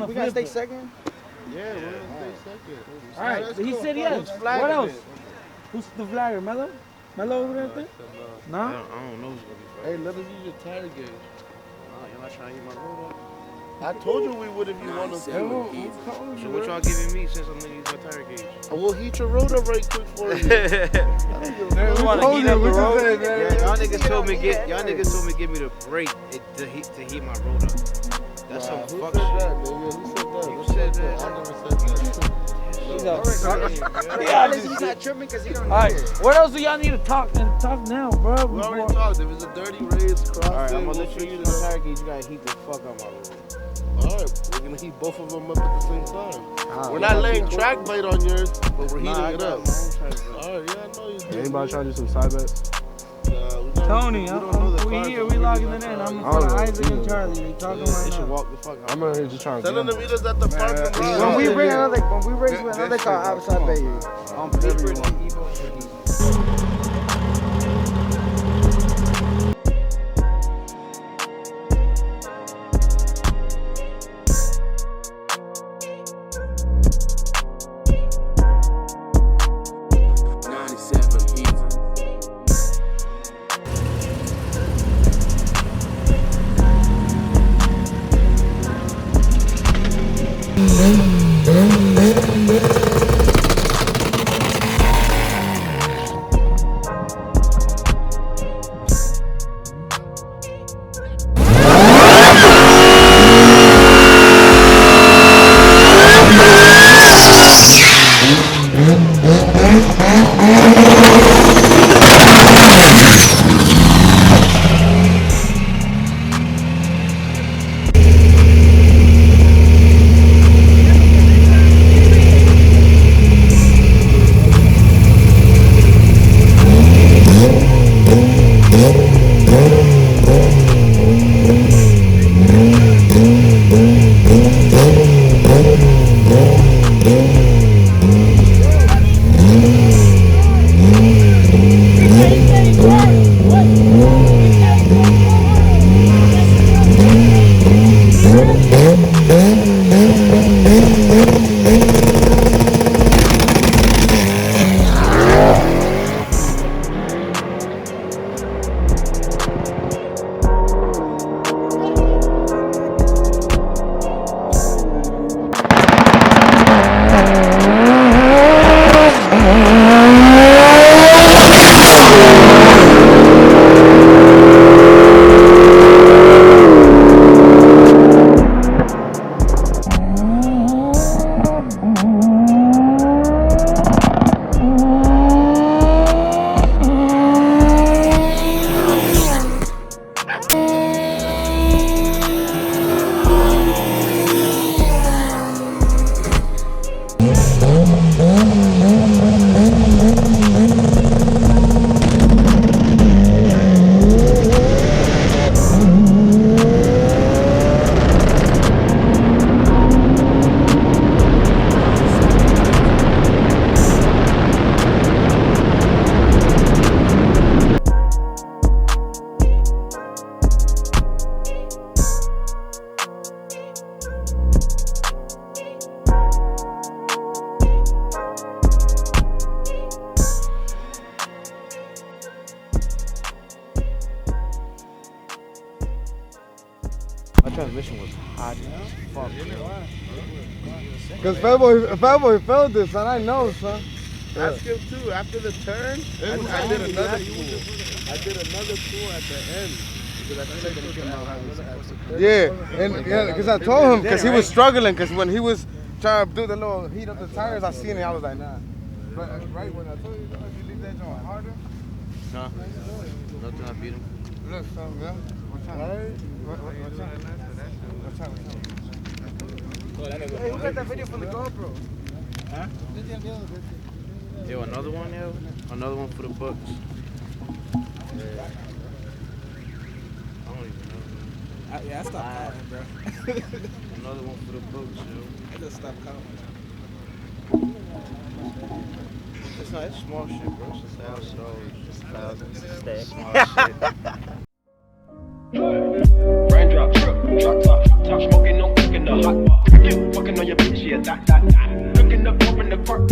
We gotta stay second? Yeah, we're gonna stay second. All right, he said yes. What else? Who's the flagger? Mello? Mello over there? No? I don't know who's gonna be first. Hey, let us use your tire gauge. You're not trying to get my road up. I told you we would if you want us to. So what y'all giving me since I'm gonna use my tire gauge? We'll heat your road up right quick for you. We want to heat up the road. Yeah, y'all niggas told me give me the brake to heat my road up. That's some fuck shit. Who said that? I never said that. He's not tripping because he don't know. Alright, what else do y'all need to talk now, bro? We already talked. If it's a dirty race, cross. Alright, I'm gonna let you use my tire gauge. You gotta heat the fuck out my road. Alright, we're gonna heat both of them up at the same time. We're not laying track bait on yours, but we're heating it up. Alright, yeah, I know you do. Anybody trying to do some side bets? Tony, we here, we logging it in. I'm for Isaac and Charlie. They talking right now. Walk the fuck out. I'm here just trying to. Tell them to meet us at the park. When we race with another car outside Bay, on paper, My transmission was hot as fuck. Because Fatboy felt this, son. I know, son. Ask him too. After the turn, I did another tool. I did another tool at the end. Yeah, and because I told him, because he was struggling, because when he was trying to do the little heat up the tires, I seen it, I was like, nah. But right when I told you, if you leave that joint harder, no, nothing, I beat him. Look, son, yeah. What time? Hey, who got that video from the GoPro? Huh? Yo, another one, yo? Another one for the books. Yeah. I don't even know. I stopped counting, bro. Another one for the books, yo. I just stopped counting. It's not, it's small shit, bro. It's just $1,000. It's small shit. Raindrop, drop top, top smoking, no cooking up. hot. Fucking on your bitch, yeah, that. Looking up, open the park,